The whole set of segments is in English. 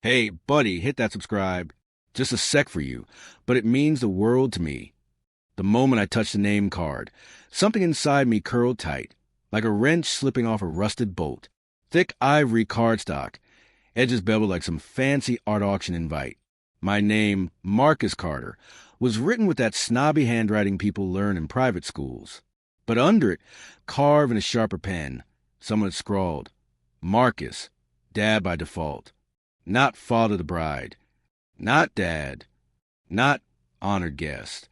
Hey, buddy, hit that subscribe. Just a sec for you, but it means the world to me. The moment I touched the name card, something inside me curled tight, like a wrench slipping off a rusted bolt. Thick ivory cardstock, edges beveled like some fancy art auction invite. My name, Marcus Carter, was written with that snobby handwriting people learn in private schools. But under it, carved in a sharper pen, someone had scrawled, Marcus, Dad by default. Not father the bride. Not dad. Not honored guest.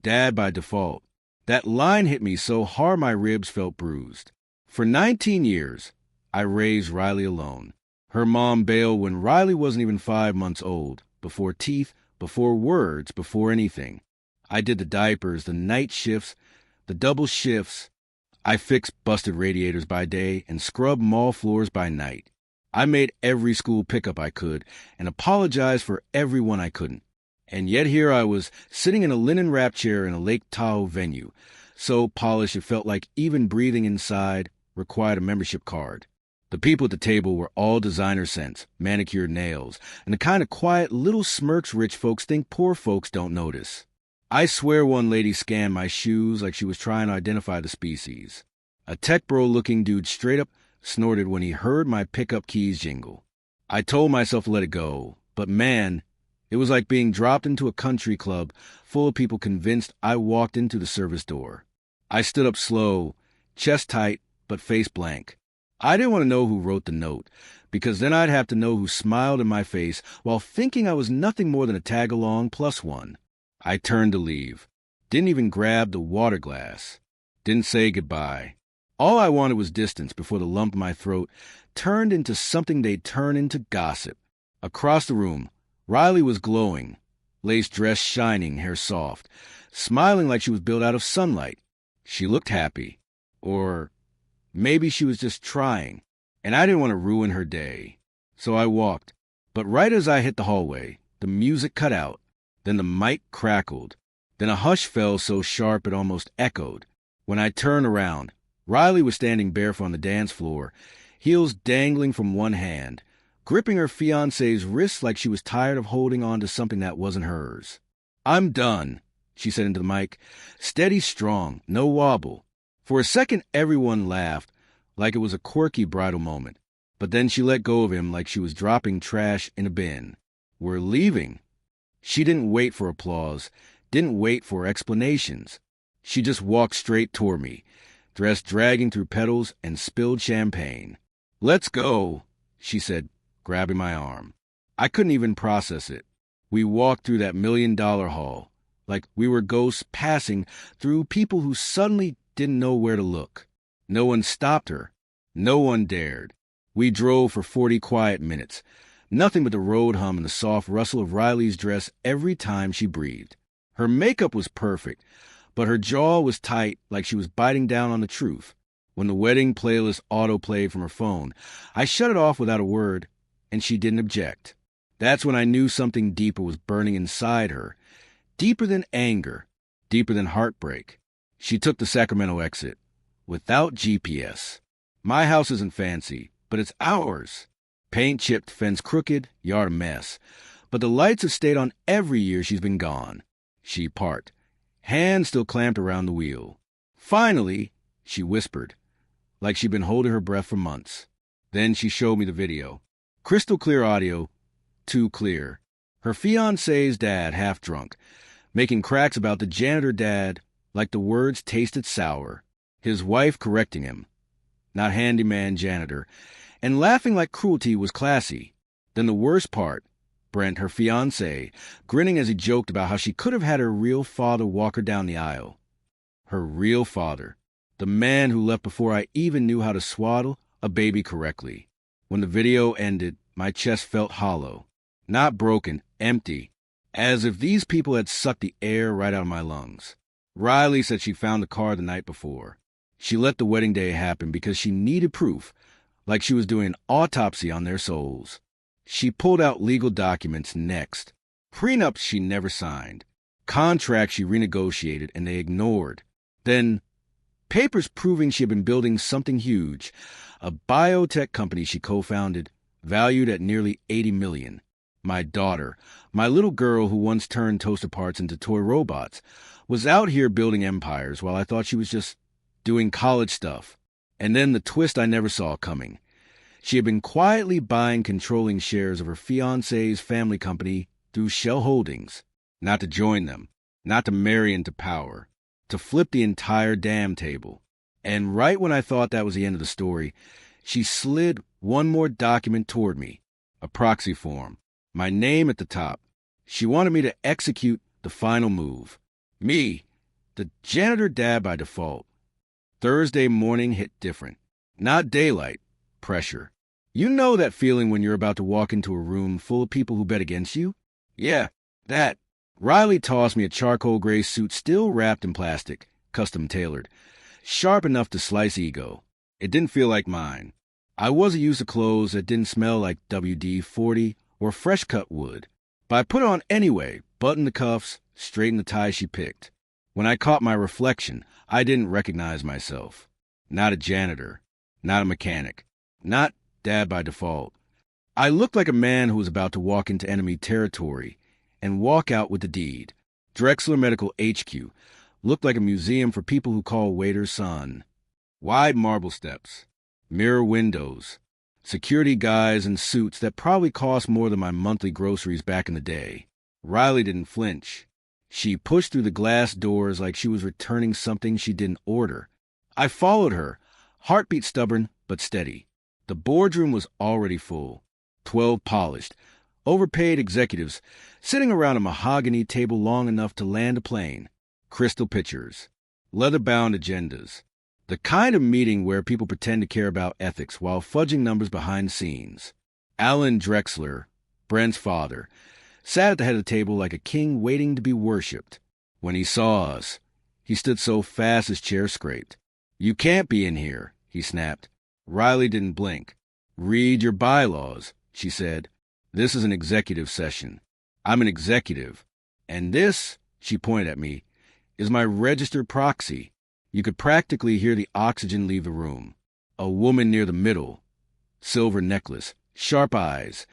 Dad by default. That line hit me so hard my ribs felt bruised. For 19 years, I raised Riley alone. Her mom bailed when Riley wasn't even 5 months old, before teeth, before words, before anything. I did the diapers, the night shifts, the double shifts. I fixed busted radiators by day and scrubbed mall floors by night. I made every school pickup I could and apologized for every one I couldn't. And yet here I was, sitting in a linen-wrapped chair in a Lake Tahoe venue, so polished it felt like even breathing inside required a membership card. The people at the table were all designer scents, manicured nails, and the kind of quiet little smirks rich folks think poor folks don't notice. I swear one lady scanned my shoes like she was trying to identify the species. A tech bro-looking dude straight up snorted when he heard my pickup keys jingle. I told myself to let it go, but man, it was like being dropped into a country club full of people convinced I walked into the service door. I stood up slow, chest tight, but face blank. I didn't want to know who wrote the note, because then I'd have to know who smiled in my face while thinking I was nothing more than a tag-along plus one. I turned to leave. Didn't even grab the water glass. Didn't say goodbye. All I wanted was distance before the lump in my throat turned into something they'd turn into gossip. Across the room, Riley was glowing, lace dress shining, hair soft, smiling like she was built out of sunlight. She looked happy. Or maybe she was just trying, and I didn't want to ruin her day. So I walked. But right as I hit the hallway, the music cut out. Then the mic crackled. Then a hush fell so sharp it almost echoed. When I turned around, Riley was standing barefoot on the dance floor, heels dangling from one hand, gripping her fiancé's wrist like she was tired of holding on to something that wasn't hers. "I'm done," she said into the mic. Steady, strong, no wobble. For a second, everyone laughed, like it was a quirky bridal moment. But then she let go of him like she was dropping trash in a bin. "We're leaving." She didn't wait for applause, didn't wait for explanations. She just walked straight toward me, dress dragging through petals and spilled champagne. "Let's go," she said, grabbing my arm. I couldn't even process it. We walked through that $1,000,000 hall, like we were ghosts passing through people who suddenly didn't know where to look. No one stopped her. No one dared. We drove for 40 quiet minutes, nothing but the road hum and the soft rustle of Riley's dress every time she breathed. Her makeup was perfect, but her jaw was tight like she was biting down on the truth. When the wedding playlist autoplayed from her phone, I shut it off without a word, and she didn't object. That's when I knew something deeper was burning inside her. Deeper than anger, deeper than heartbreak. She took the Sacramento exit, without GPS. My house isn't fancy, but it's ours. Paint chipped, fence crooked, yard a mess. But the lights have stayed on every year she's been gone. She parked, hands still clamped around the wheel. "Finally," she whispered, like she'd been holding her breath for months. Then she showed me the video. Crystal clear audio, too clear. Her fiancé's dad half drunk, making cracks about the janitor dad like the words tasted sour. His wife correcting him, not handyman janitor, and laughing like cruelty was classy. Then the worst part, Brent, her fiancé, grinning as he joked about how she could have had her real father walk her down the aisle. Her real father, the man who left before I even knew how to swaddle a baby correctly. When the video ended, my chest felt hollow. Not broken, empty, as if these people had sucked the air right out of my lungs. Riley said she found the car the night before. She let the wedding day happen because she needed proof, like she was doing an autopsy on their souls. She pulled out legal documents next. Prenups she never signed. Contracts she renegotiated and they ignored. Then papers proving she had been building something huge, a biotech company she co-founded, valued at nearly 80 million. My daughter, my little girl who once turned toaster parts into toy robots, was out here building empires while I thought she was just doing college stuff. And then the twist I never saw coming. She had been quietly buying controlling shares of her fiancé's family company through Shell Holdings. Not to join them, not to marry into power, to flip the entire damn table. And right when I thought that was the end of the story, she slid one more document toward me, a proxy form, my name at the top. She wanted me to execute the final move. Me, the janitor dad by default. Thursday morning hit different. Not daylight, pressure. You know that feeling when you're about to walk into a room full of people who bet against you? Yeah, that. Riley tossed me a charcoal gray suit still wrapped in plastic, custom tailored, sharp enough to slice ego. It didn't feel like mine. I wasn't used to clothes that didn't smell like WD-40 or fresh-cut wood. But I put it on anyway, buttoned the cuffs, straightened the tie she picked. When I caught my reflection, I didn't recognize myself. Not a janitor. Not a mechanic. Not dad by default. I looked like a man who was about to walk into enemy territory and walk out with the deed. Drexler Medical HQ looked like a museum for people who call waiters son. Wide marble steps, mirror windows, security guys in suits that probably cost more than my monthly groceries back in the day. Riley didn't flinch. She pushed through the glass doors like she was returning something she didn't order. I followed her, heartbeat stubborn but steady. The boardroom was already full. 12 polished, overpaid executives sitting around a mahogany table long enough to land a plane. Crystal pitchers, leather-bound agendas. The kind of meeting where people pretend to care about ethics while fudging numbers behind the scenes. Alan Drexler, Brent's father, sat at the head of the table like a king waiting to be worshipped. When he saw us, he stood so fast his chair scraped. "You can't be in here," he snapped. Riley didn't blink. "Read your bylaws," she said. "This is an executive session. I'm an executive. And this," she pointed at me, "is my registered proxy." You could practically hear the oxygen leave the room. A woman near the middle, silver necklace, sharp eyes,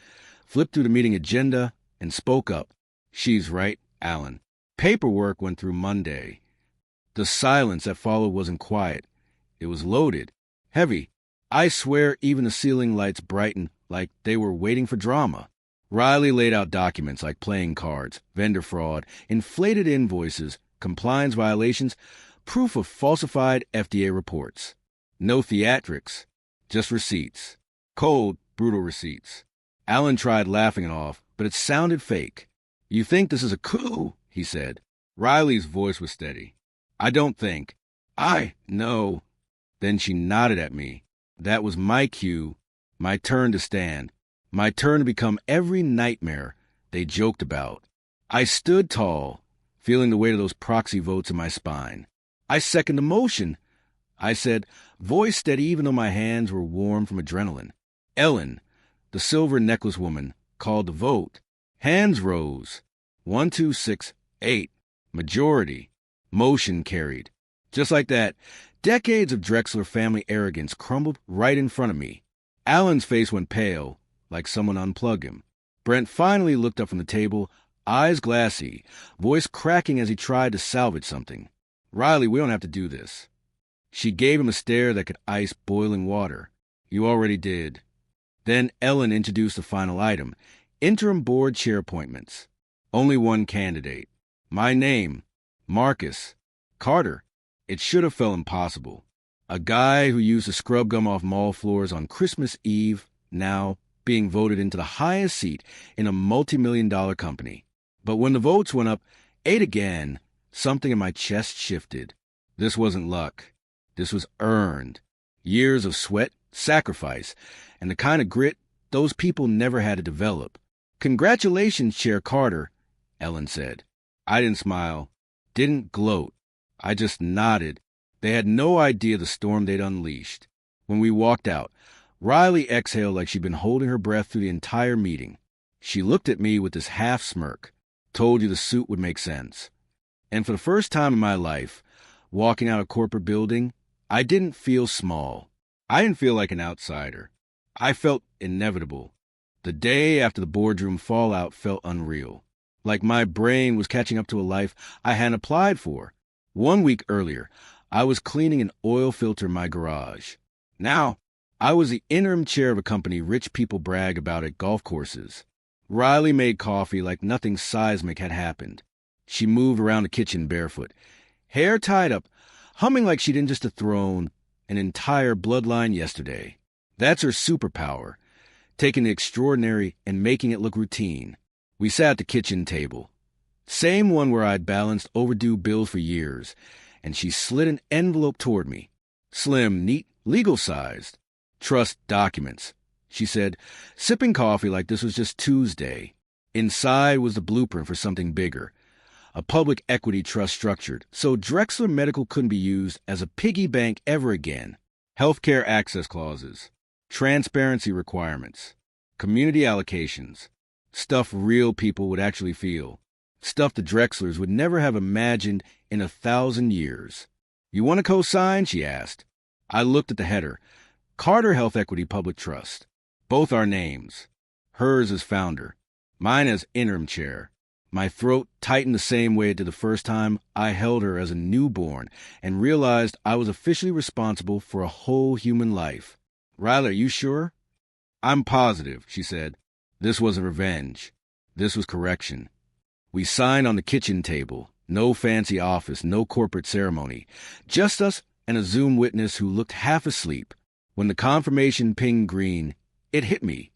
flipped through the meeting agenda and spoke up. "She's right, Alan. Paperwork went through Monday." The silence that followed wasn't quiet. It was loaded, heavy. I swear even the ceiling lights brightened like they were waiting for drama. Riley laid out documents like playing cards, vendor fraud, inflated invoices, compliance violations, proof of falsified FDA reports. No theatrics, just receipts. Cold, brutal receipts. Alan tried laughing it off, but it sounded fake. "You think this is a coup?" he said. Riley's voice was steady. "I don't think. I know." Then she nodded at me. That was my cue, my turn to stand, my turn to become every nightmare they joked about. I stood tall, feeling the weight of those proxy votes in my spine. "I second the motion," I said, voice steady even though my hands were warm from adrenaline. Ellen, the silver necklace woman, called the vote. Hands rose. 1, 2, 6, 8. Majority. Motion carried. Just like that, decades of Drexler family arrogance crumbled right in front of me. Alan's face went pale, like someone unplugged him. Brent finally looked up from the table, eyes glassy, voice cracking as he tried to salvage something. "Riley, we don't have to do this." She gave him a stare that could ice boiling water. "You already did." Then Ellen introduced the final item, interim board chair appointments. Only one candidate. My name, Marcus Carter. It should have felt impossible. A guy who used to scrub gum off mall floors on Christmas Eve, now being voted into the highest seat in a multi-million-dollar company. But when the votes went up, 8 again, something in my chest shifted. This wasn't luck. This was earned. Years of sweat, sacrifice, and the kind of grit those people never had to develop. "Congratulations, Chair Carter," Ellen said. I didn't smile, didn't gloat. I just nodded. They had no idea the storm they'd unleashed. When we walked out, Riley exhaled like she'd been holding her breath through the entire meeting. She looked at me with this half smirk. "Told you the suit would make sense." And for the first time in my life, walking out a corporate building, I didn't feel small. I didn't feel like an outsider. I felt inevitable. The day after the boardroom fallout felt unreal. Like my brain was catching up to a life I hadn't applied for. 1 week earlier, I was cleaning an oil filter in my garage. Now, I was the interim chair of a company rich people brag about at golf courses. Riley made coffee like nothing seismic had happened. She moved around the kitchen barefoot, hair tied up, humming like she'd just dethroned an entire bloodline yesterday. That's her superpower, taking the extraordinary and making it look routine. We sat at the kitchen table, same one where I'd balanced overdue bills for years, and she slid an envelope toward me. Slim, neat, legal-sized. Trust documents, she said, sipping coffee like this was just Tuesday. Inside was the blueprint for something bigger. A public equity trust structured so Drexler Medical couldn't be used as a piggy bank ever again. Healthcare access clauses, transparency requirements, community allocations, stuff real people would actually feel, stuff the Drexlers would never have imagined in 1,000 years. You want to co-sign? She asked. I looked at the header. Carter Health Equity Public Trust. Both our names. Hers as founder. Mine as interim chair. My throat tightened the same way it did the first time I held her as a newborn and realized I was officially responsible for a whole human life. Riley, are you sure? I'm positive, she said. This wasn't revenge. This was correction. We signed on the kitchen table. No fancy office, no corporate ceremony. Just us and a Zoom witness who looked half asleep. When the confirmation pinged green, it hit me.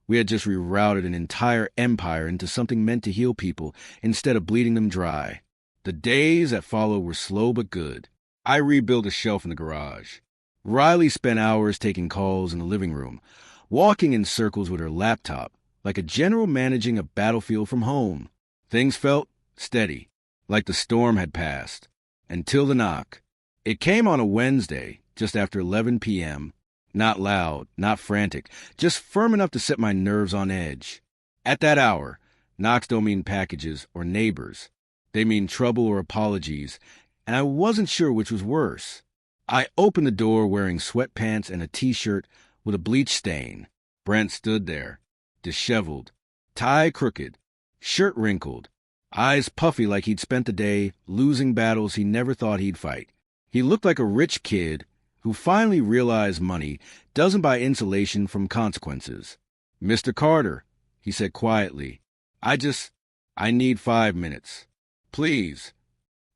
We had just rerouted an entire empire into something meant to heal people instead of bleeding them dry. The days that followed were slow but good. I rebuilt a shelf in the garage. Riley spent hours taking calls in the living room, walking in circles with her laptop, like a general managing a battlefield from home. Things felt steady, like the storm had passed. Until the knock. It came on a Wednesday, just after 11 p.m., not loud, not frantic, just firm enough to set my nerves on edge. At that hour, knocks don't mean packages or neighbors. They mean trouble or apologies, and I wasn't sure which was worse. I opened the door wearing sweatpants and a T-shirt with a bleach stain. Brent stood there, disheveled, tie crooked, shirt wrinkled, eyes puffy like he'd spent the day losing battles he never thought he'd fight. He looked like a rich kid who finally realized money doesn't buy insulation from consequences. Mr. Carter, he said quietly, I need 5 minutes. Please.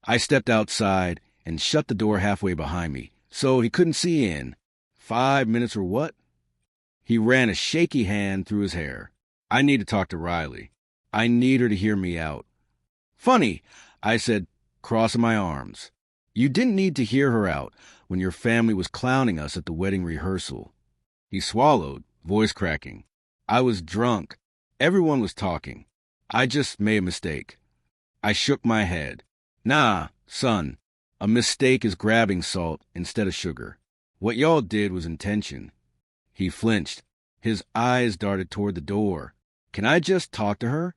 I stepped outside and shut the door halfway behind me, so he couldn't see in. 5 minutes or what? He ran a shaky hand through his hair. I need to talk to Riley. I need her to hear me out. Funny, I said, crossing my arms. You didn't need to hear her out when your family was clowning us at the wedding rehearsal. He swallowed, voice cracking. I was drunk. Everyone was talking. I just made a mistake. I shook my head. Nah, son. A mistake is grabbing salt instead of sugar. What y'all did was intention. He flinched. His eyes darted toward the door. Can I just talk to her?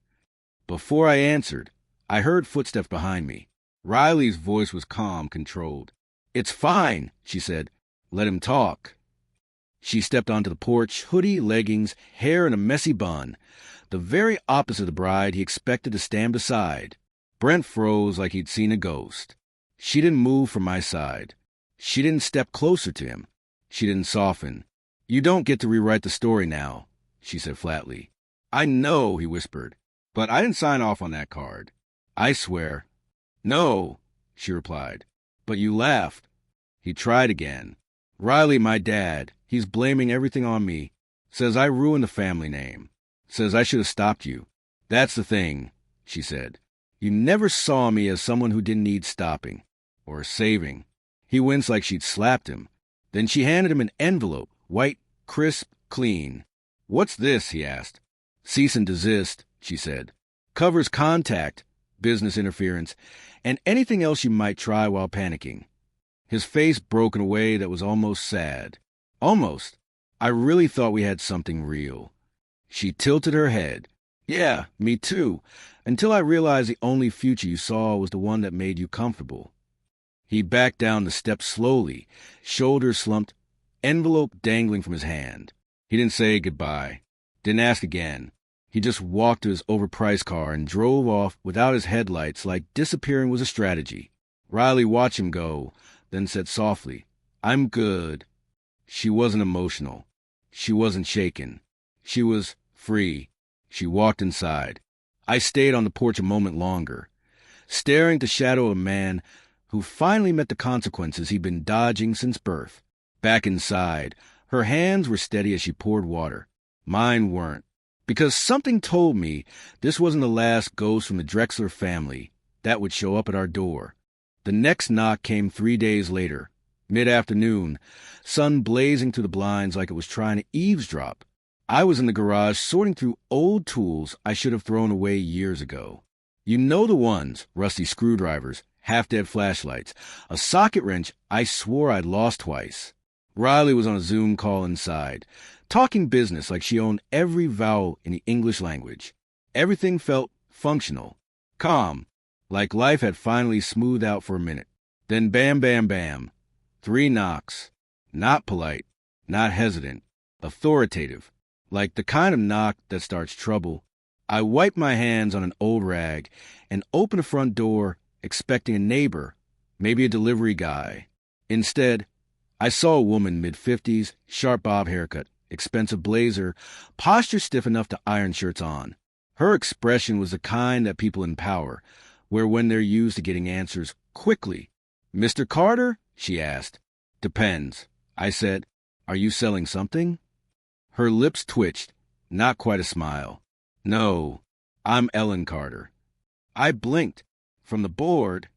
Before I answered, I heard footsteps behind me. Riley's voice was calm, controlled. It's fine, she said. Let him talk. She stepped onto the porch, hoodie, leggings, hair in a messy bun. The very opposite of the bride he expected to stand beside. Brent froze like he'd seen a ghost. She didn't move from my side. She didn't step closer to him. She didn't soften. You don't get to rewrite the story now, she said flatly. I know, he whispered, but I didn't sign off on that card. I swear. No, she replied. But you laughed. He tried again. Riley, my dad, he's blaming everything on me. Says I ruined the family name. Says I should have stopped you. That's the thing, she said. You never saw me as someone who didn't need stopping. Or saving. He winced like she'd slapped him. Then she handed him an envelope, white, crisp, clean. What's this? He asked. Cease and desist, she said. Covers contact, business interference, and anything else you might try while panicking. His face broke in a way that was almost sad. Almost. I really thought we had something real. She tilted her head. Yeah, me too, until I realized the only future you saw was the one that made you comfortable. He backed down the steps slowly, shoulders slumped, envelope dangling from his hand. He didn't say goodbye. Didn't ask again. He just walked to his overpriced car and drove off without his headlights, like disappearing was a strategy. Riley watched him go, then said softly, "I'm good." She wasn't emotional. She wasn't shaken. She was free. She walked inside. I stayed on the porch a moment longer, staring at the shadow of a man who finally met the consequences he'd been dodging since birth. Back inside, her hands were steady as she poured water. Mine weren't, because something told me this wasn't the last ghost from the Drexler family that would show up at our door. The next knock came 3 days later, mid-afternoon, sun blazing through the blinds like it was trying to eavesdrop. I was in the garage sorting through old tools I should have thrown away years ago. You know the ones, rusty screwdrivers, half-dead flashlights, a socket wrench I swore I'd lost twice. Riley was on a Zoom call inside, talking business like she owned every vowel in the English language. Everything felt functional, calm, like life had finally smoothed out for a minute. Then bam, bam, bam. 3 knocks. Not polite, not hesitant, authoritative, like the kind of knock that starts trouble. I wiped my hands on an old rag and opened the front door, expecting a neighbor, maybe a delivery guy. Instead, I saw a woman mid-50s, sharp bob haircut, expensive blazer, posture stiff enough to iron shirts on. Her expression was the kind that people in power wear when they're used to getting answers quickly. "Mr. Carter?" she asked. "Depends," I said. "Are you selling something?" Her lips twitched, not quite a smile. "No, I'm Ellen Carter." I blinked. "From the board?"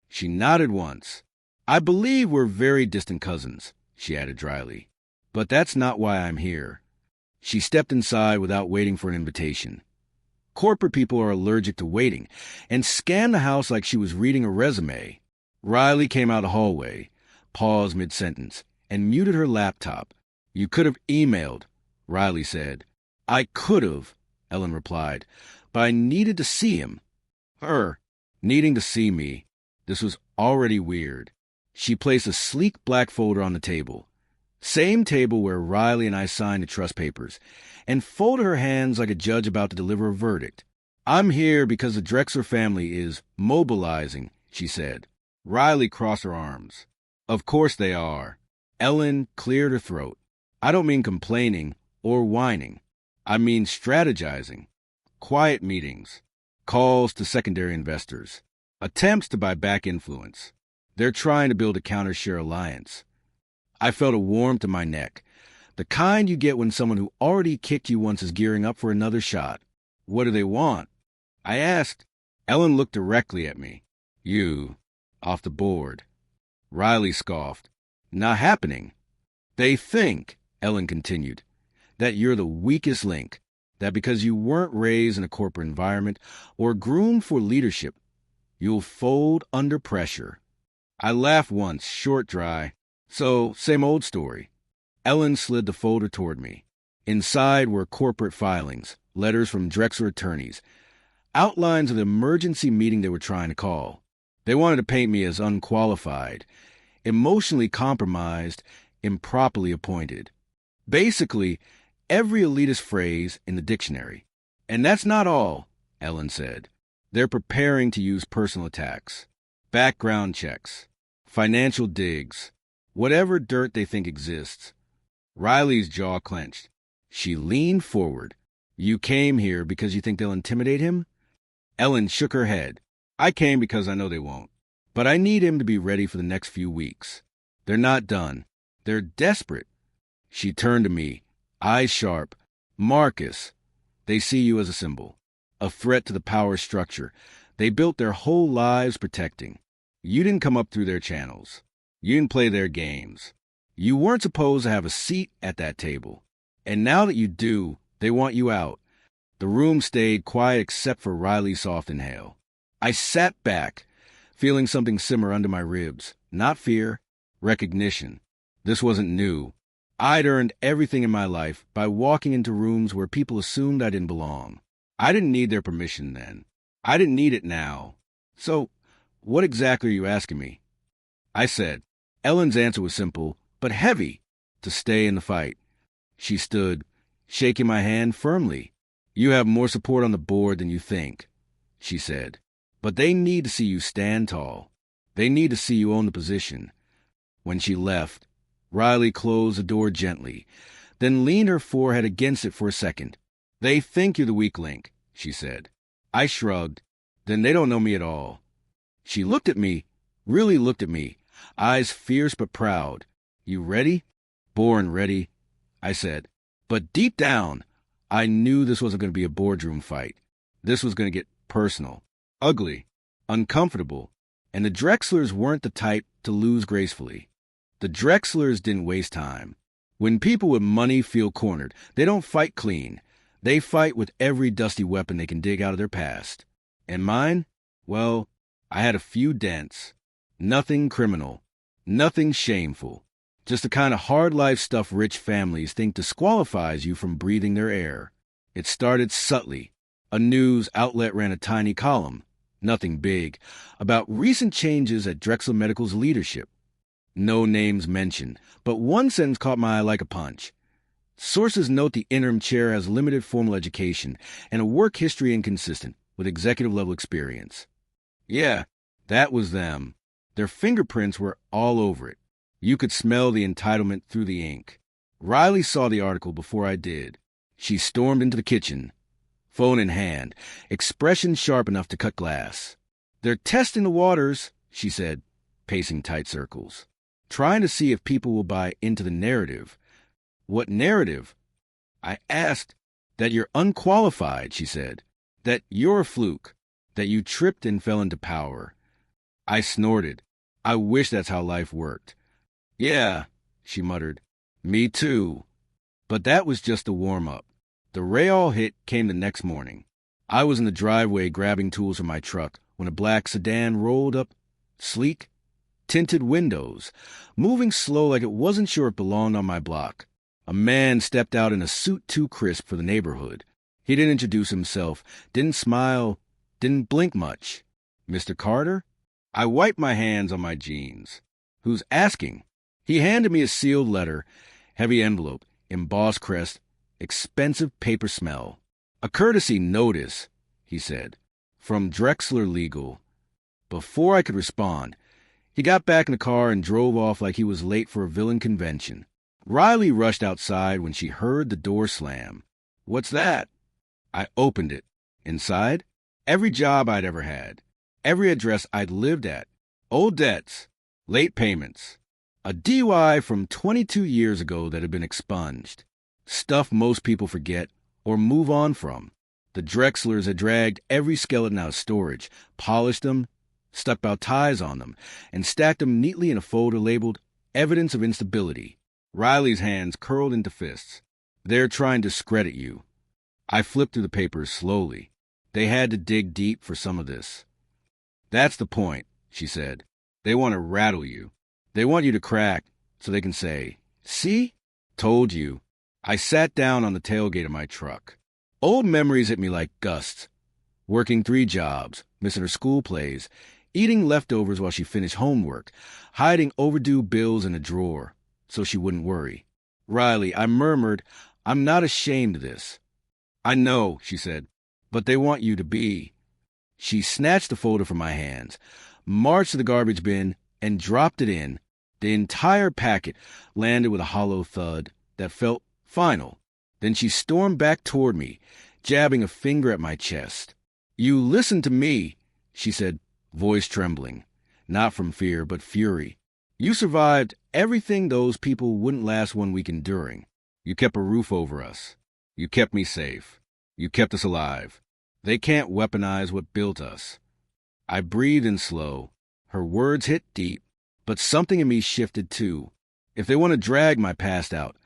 She nodded once. "I believe we're very distant cousins," she added dryly. "But that's not why I'm here." She stepped inside without waiting for an invitation. Corporate people are allergic to waiting, and scanned the house like she was reading a resume. Riley came out the hallway, paused mid-sentence, and muted her laptop. "You could have emailed," Riley said. "I could have," Ellen replied, "but I needed to see him." Her needing to see me. This was already weird. She placed a sleek black folder on the table, same table where Riley and I signed the trust papers, and folded her hands like a judge about to deliver a verdict. "I'm here because the Drexler family is mobilizing," she said. Riley crossed her arms. "Of course they are." Ellen cleared her throat. "I don't mean complaining or whining. I mean strategizing. Quiet meetings, calls to secondary investors, attempts to buy back influence. They're trying to build a counter-share alliance." I felt a warmth in my neck, the kind you get when someone who already kicked you once is gearing up for another shot. "What do they want?" I asked. Ellen looked directly at me. "You, off the board." Riley scoffed. "Not happening." "They think," Ellen continued, "that you're the weakest link, that because you weren't raised in a corporate environment or groomed for leadership, you'll fold under pressure." I laughed once, short, dry. "So, same old story." Ellen slid the folder toward me. Inside were corporate filings, letters from Drexler attorneys, outlines of the emergency meeting they were trying to call. They wanted to paint me as unqualified, emotionally compromised, improperly appointed. Basically, every elitist phrase in the dictionary. "And that's not all," Ellen said. "They're preparing to use personal attacks, background checks, financial digs, whatever dirt they think exists." Riley's jaw clenched. She leaned forward. "You came here because you think they'll intimidate him?" Ellen shook her head. "I came because I know they won't. But I need him to be ready for the next few weeks. They're not done. They're desperate." She turned to me, eyes sharp. "Marcus, they see you as a symbol, a threat to the power structure they built their whole lives protecting. You didn't come up through their channels. You didn't play their games. You weren't supposed to have a seat at that table. And now that you do, they want you out." The room stayed quiet except for Riley's soft inhale. I sat back, feeling something simmer under my ribs. Not fear, recognition. This wasn't new. I'd earned everything in my life by walking into rooms where people assumed I didn't belong. I didn't need their permission then. I didn't need it now. "So, what exactly are you asking me?" I said. Ellen's answer was simple, but heavy: to stay in the fight. She stood. shaking my hand firmly. "You have more support on the board than you think," she said. "But they need to see you stand tall. They need to see you own the position." When she left, Riley closed the door gently, then leaned her forehead against it for a second. "They think you're the weak link," she said. I shrugged. "Then they don't know me at all." She looked at me, really looked at me, eyes fierce but proud. "You ready?" "Born ready," I said. But deep down, I knew this wasn't going to be a boardroom fight. This was going to get personal, ugly, uncomfortable, and the Drexlers weren't the type to lose gracefully. The Drexlers didn't waste time. When people with money feel cornered, they don't fight clean. They fight with every dusty weapon they can dig out of their past. And mine? Well, I had a few dents. Nothing criminal. Nothing shameful. Just the kind of hard life stuff rich families think disqualifies you from breathing their air. It started subtly. A news outlet ran a tiny column, nothing big, about recent changes at Drexel Medical's leadership. No names mentioned, but one sentence caught my eye like a punch. Sources note the interim chair has limited formal education and a work history inconsistent with executive-level experience. Yeah, that was them. Their fingerprints were all over it. You could smell the entitlement through the ink. Riley saw the article before I did. She stormed into the kitchen, phone in hand, expression sharp enough to cut glass. "They're testing the waters," she said, pacing tight circles, trying to see if people will buy into the narrative. "What narrative?" I asked. "That you're unqualified," she said. "That you're a fluke. That you tripped and fell into power." I snorted. I wish that's how life worked. "Yeah," she muttered. "Me too." But that was just a warm-up. The Rayall hit came the next morning. I was in the driveway grabbing tools from my truck when a black sedan rolled up, sleek, tinted windows, moving slow like it wasn't sure it belonged on my block. A man stepped out in a suit too crisp for the neighborhood. He didn't introduce himself, didn't smile, didn't blink much. "Mr. Carter?" I wiped my hands on my jeans. "Who's asking?" He handed me a sealed letter, heavy envelope, embossed crest, expensive paper smell. "A courtesy notice," he said, "from Drexler Legal." Before I could respond, he got back in the car and drove off like he was late for a villain convention. Riley rushed outside when she heard the door slam. "What's that?" I opened it. Inside, every job I'd ever had, every address I'd lived at, old debts, late payments, a DUI from 22 years ago that had been expunged, stuff most people forget or move on from. The Drexlers had dragged every skeleton out of storage, polished them, stuck bow ties on them, and stacked them neatly in a folder labeled Evidence of Instability. Riley's hands curled into fists. "They're trying to discredit you." I flipped through the papers slowly. They had to dig deep for some of this. "That's the point," she said. "They want to rattle you. They want you to crack so they can say, 'See? Told you.'" I sat down on the tailgate of my truck. Old memories hit me like gusts. Working 3 jobs, missing her school plays, eating leftovers while she finished homework, hiding overdue bills in a drawer so she wouldn't worry. "Riley," I murmured, "I'm not ashamed of this." "I know," she said, "but they want you to be." She snatched the folder from my hands, marched to the garbage bin, and dropped it in. The entire packet landed with a hollow thud that felt final. Then she stormed back toward me, jabbing a finger at my chest. "You listen to me," she said, voice trembling, not from fear but fury. "You survived everything those people wouldn't last 1 week enduring. You kept a roof over us. You kept me safe. You kept us alive. They can't weaponize what built us." I breathed in slow. Her words hit deep, but something in me shifted too. "If they want to drag my past out,"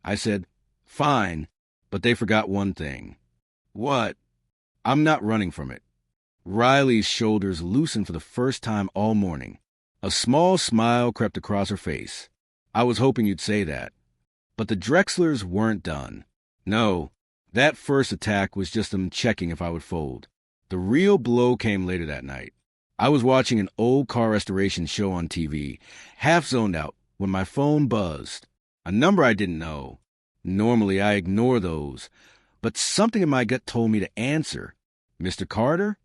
I said, "fine, but they forgot one thing." "What?" "I'm not running from it." Riley's shoulders loosened for the first time all morning. A small smile crept across her face. "I was hoping you'd say that." But the Drexlers weren't done. No, that first attack was just them checking if I would fold. The real blow came later that night. I was watching an old car restoration show on TV, half zoned out, when my phone buzzed. A number I didn't know. Normally, I ignore those, but something in my gut told me to answer. Mr. Carter?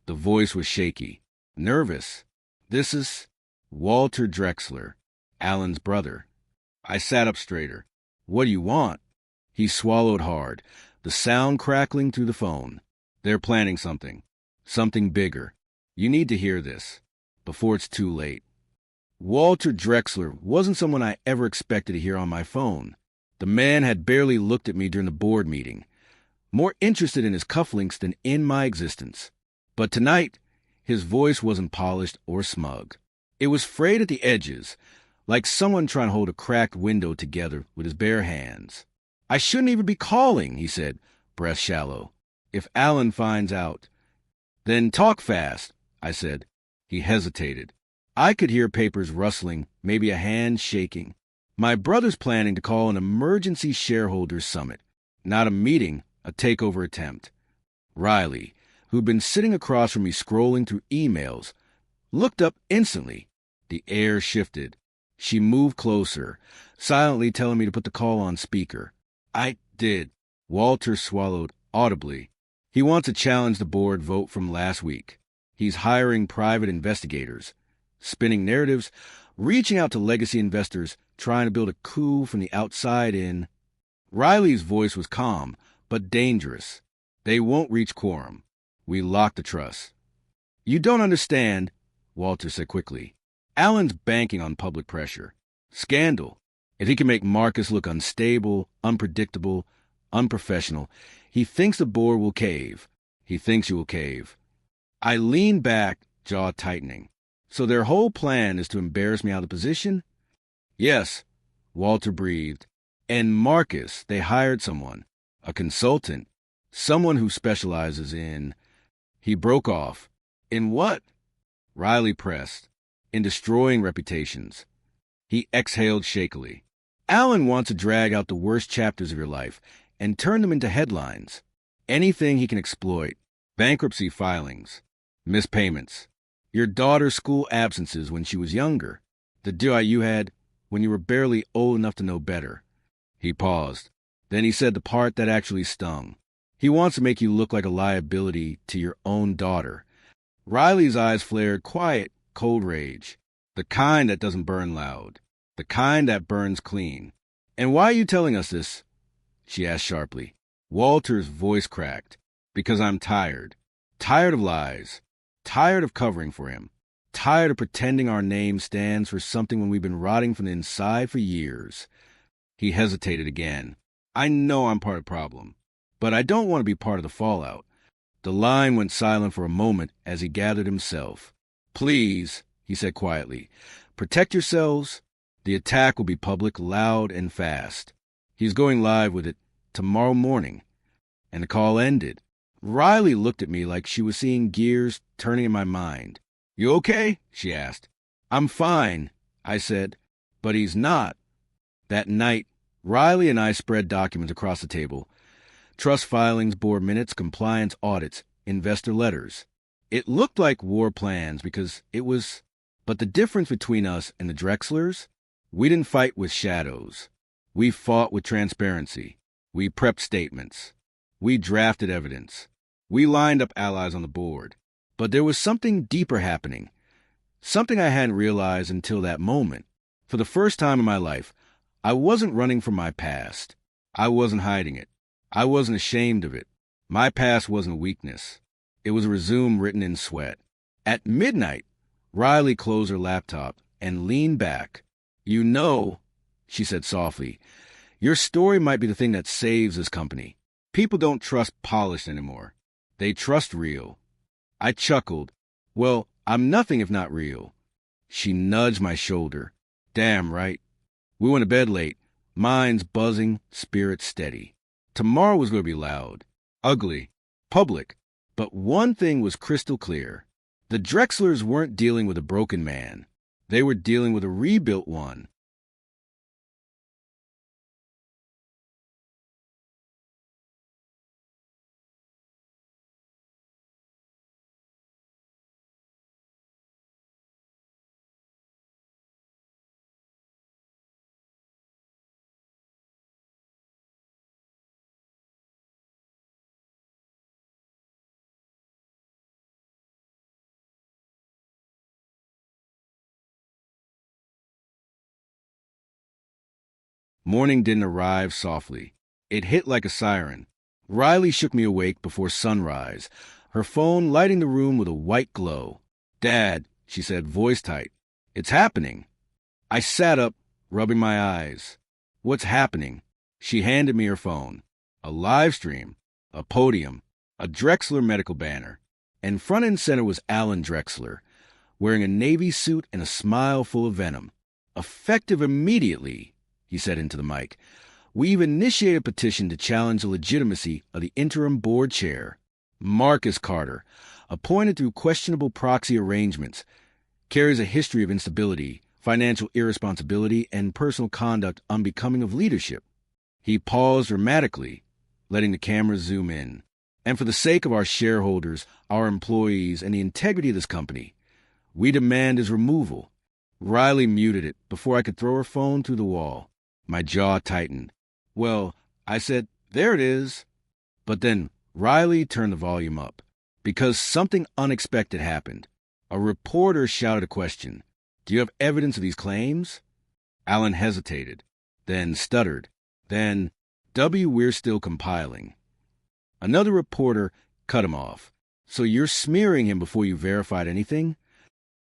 The voice was shaky, nervous. This is Walter Drexler, Alan's brother. I sat up straighter. What do you want? He swallowed hard, the sound crackling through the phone. They're planning something. Something bigger. You need to hear this, before it's too late. Walter Drexler wasn't someone I ever expected to hear on my phone. The man had barely looked at me during the board meeting, more interested in his cufflinks than in my existence. But tonight, his voice wasn't polished or smug. It was frayed at the edges, like someone trying to hold a cracked window together with his bare hands. I shouldn't even be calling, he said, breath shallow. If Alan finds out. Then talk fast, I said. He hesitated. I could hear papers rustling, maybe a hand shaking. My brother's planning to call an emergency shareholders summit. Not a meeting, a takeover attempt. Riley, who'd been sitting across from me scrolling through emails, looked up instantly. The air shifted. She moved closer, silently telling me to put the call on speaker. I did. Walter swallowed audibly. He wants to challenge the board vote from last week. He's hiring private investigators, spinning narratives, reaching out to legacy investors, trying to build a coup from the outside in. Riley's voice was calm, but dangerous. They won't reach quorum. We locked the trust. You don't understand, Walter said quickly. Alan's banking on public pressure. Scandal. If he can make Marcus look unstable, unpredictable, unprofessional, he thinks the board will cave. He thinks you will cave. I leaned back, jaw tightening. So their whole plan is to embarrass me out of position? Yes, Walter breathed. And Marcus, they hired someone, a consultant, someone who specializes in. He broke off. In what? Riley pressed. In destroying reputations. He exhaled shakily. Alan wants to drag out the worst chapters of your life and turn them into headlines. Anything he can exploit. Bankruptcy filings. Missed payments. Your daughter's school absences when she was younger. The deal you had when you were barely old enough to know better. He paused. Then he said the part that actually stung. He wants to make you look like a liability to your own daughter. Riley's eyes flared quiet, cold rage. The kind that doesn't burn loud. The kind that burns clean. And why are you telling us this? She asked sharply. Walter's voice cracked. Because I'm tired. Tired of lies. Tired of covering for him. Tired of pretending our name stands for something when we've been rotting from the inside for years. He hesitated again. I know I'm part of the problem, but I don't want to be part of the fallout. The line went silent for a moment as he gathered himself. Please, he said quietly, protect yourselves. The attack will be public, loud, and fast. He's going live with it tomorrow morning. And the call ended. Riley looked at me like she was seeing gears turning in my mind. You okay? She asked. I'm fine, I said. But he's not. That night, Riley and I spread documents across the table. Trust filings, board minutes, compliance audits, investor letters. It looked like war plans because it was. But the difference between us and the Drexlers, we didn't fight with shadows. We fought with transparency. We prepped statements. We drafted evidence. We lined up allies on the board. But there was something deeper happening. Something I hadn't realized until that moment. For the first time in my life, I wasn't running from my past. I wasn't hiding it. I wasn't ashamed of it. My past wasn't a weakness. It was a resume written in sweat. At midnight, Riley closed her laptop and leaned back. You know, she said softly, your story might be the thing that saves this company. People don't trust polished anymore. They trust real. I chuckled. Well, I'm nothing if not real. She nudged my shoulder. Damn right. We went to bed late, minds buzzing, spirits steady. Tomorrow was going to be loud, ugly, public. But one thing was crystal clear. The Drexlers weren't dealing with a broken man. They were dealing with a rebuilt one. Morning didn't arrive softly. It hit like a siren. Riley shook me awake before sunrise, her phone lighting the room with a white glow. "Dad," she said, voice tight. "It's happening." I sat up, rubbing my eyes. "What's happening?" She handed me her phone. A live stream, a podium, a Drexler medical banner. And front and center was Alan Drexler, wearing a Navy suit and a smile full of venom. "Effective immediately," he said into the mic. "We've initiated a petition to challenge the legitimacy of the interim board chair. Marcus Carter, appointed through questionable proxy arrangements, carries a history of instability, financial irresponsibility, and personal conduct unbecoming of leadership." He paused dramatically, letting the cameras zoom in. "And for the sake of our shareholders, our employees, and the integrity of this company, we demand his removal." Riley muted it before I could throw her phone through the wall. My jaw tightened. "Well," I said, "there it is." But then Riley turned the volume up, because something unexpected happened. A reporter shouted a question. "Do you have evidence of these claims?" Alan hesitated, then stuttered, then, "We're still compiling." Another reporter cut him off. "So you're smearing him before you verified anything?"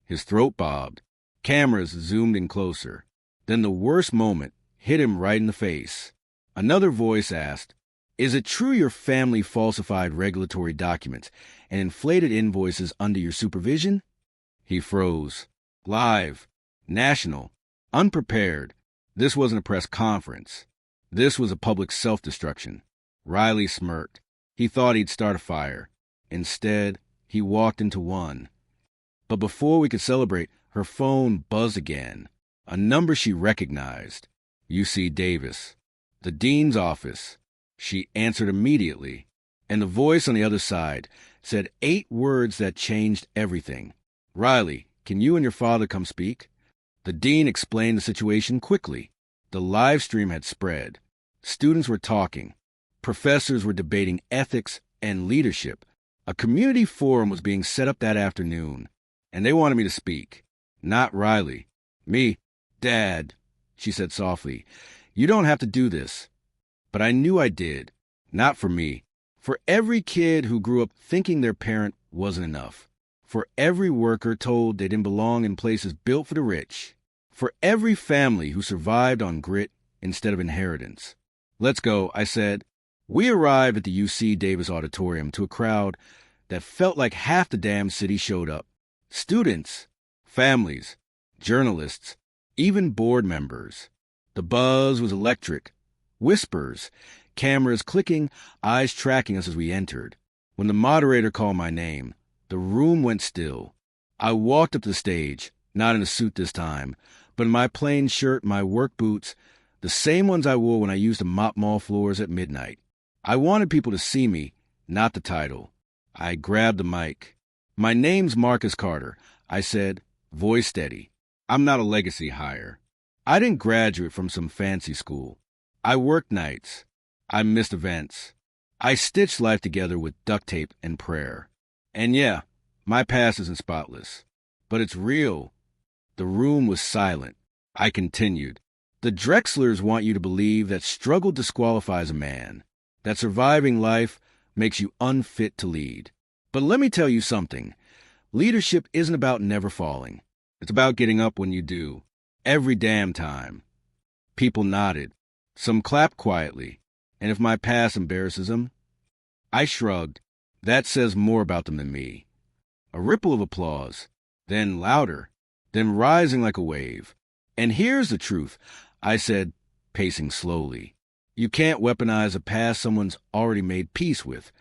His throat bobbed. Cameras zoomed in closer. Then the worst moment hit him right in the face. Another voice asked, "Is it true your family falsified regulatory documents and inflated invoices under your supervision?" He froze. Live. National. Unprepared. This wasn't a press conference. This was a public self-destruction. Riley smirked. He thought he'd start a fire. Instead, he walked into one. But before we could celebrate, her phone buzzed again. A number she recognized. UC Davis. The dean's office. She answered immediately. And the voice on the other side said 8 words that changed everything. "Riley, can you and your father come speak?" The dean explained the situation quickly. The live stream had spread. Students were talking. Professors were debating ethics and leadership. A community forum was being set up that afternoon, and they wanted me to speak. Not Riley. "Me, Dad," she said softly. "You don't have to do this." But I knew I did. Not for me. For every kid who grew up thinking their parent wasn't enough. For every worker told they didn't belong in places built for the rich. For every family who survived on grit instead of inheritance. "Let's go," I said. We arrived at the UC Davis Auditorium to a crowd that felt like half the damn city showed up. Students, families, journalists, even board members. The buzz was electric. Whispers, cameras clicking, eyes tracking us as we entered. When the moderator called my name, the room went still. I walked up the stage, not in a suit this time, but in my plain shirt, my work boots, the same ones I wore when I used to mop mall floors at midnight. I wanted people to see me, not the title. I grabbed the mic. "My name's Marcus Carter," I said, voice steady. "I'm not a legacy hire. I didn't graduate from some fancy school. I worked nights. I missed events. I stitched life together with duct tape and prayer. And yeah, my past isn't spotless. But it's real." The room was silent. I continued. "The Drexlers want you to believe that struggle disqualifies a man, that surviving life makes you unfit to lead. But let me tell you something. Leadership isn't about never falling. It's about getting up when you do. Every damn time." People nodded. Some clapped quietly. And if my past embarrasses them, I shrugged. That says more about them than me. A ripple of applause. Then louder. Then rising like a wave. "And here's the truth," I said, pacing slowly. "You can't weaponize a past someone's already made peace with."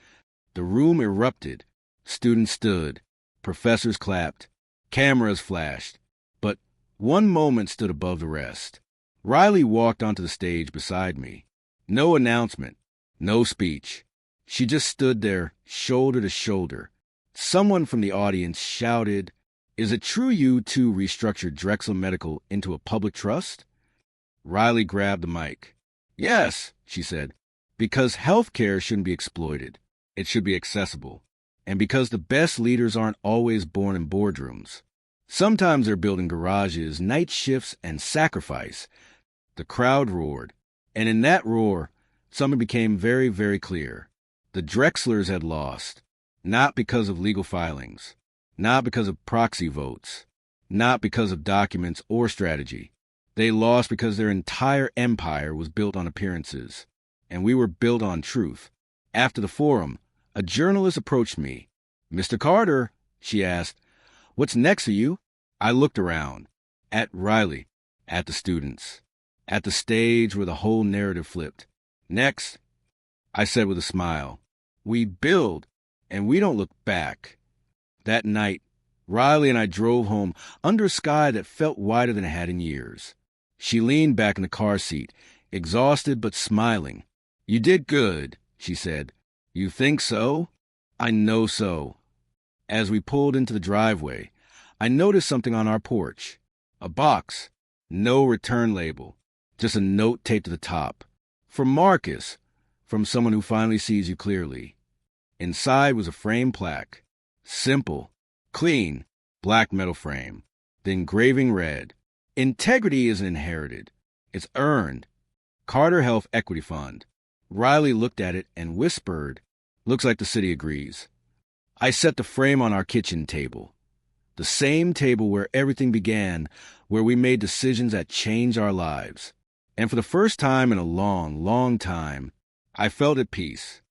The room erupted. Students stood. Professors clapped. Cameras flashed. But one moment stood above the rest. Riley walked onto the stage beside me. No announcement. No speech. She just stood there, shoulder to shoulder. Someone from the audience shouted, "Is it true you two restructured Drexel Medical into a public trust?" Riley grabbed the mic. "Yes," she said, "because healthcare shouldn't be exploited. It should be accessible. And because the best leaders aren't always born in boardrooms. Sometimes they're building garages, night shifts, and sacrifice." The crowd roared. And in that roar, something became very, very clear. The Drexlers had lost, not because of legal filings, not because of proxy votes, not because of documents or strategy. They lost because their entire empire was built on appearances, and we were built on truth. After the forum, a journalist approached me. "Mr. Carter," she asked, "what's next for you?" I looked around, at Riley, at the students, at the stage where the whole narrative flipped. "Next," I said with a smile, "we build, and we don't look back." That night, Riley and I drove home under a sky that felt wider than it had in years. She leaned back in the car seat, exhausted but smiling. "You did good," she said. "You think so?" "I know so." As we pulled into the driveway, I noticed something on our porch. A box. No return label. Just a note taped to the top. "For Marcus," from someone who finally sees you clearly. Inside was a framed plaque. Simple, clean, black metal frame. The engraving read, "Integrity isn't inherited. It's earned. Carter Health Equity Fund." Riley looked at it and whispered, "Looks like the city agrees." I set the frame on our kitchen table. The same table where everything began, where we made decisions that changed our lives. And for the first time in a long, long time, I felt at peace.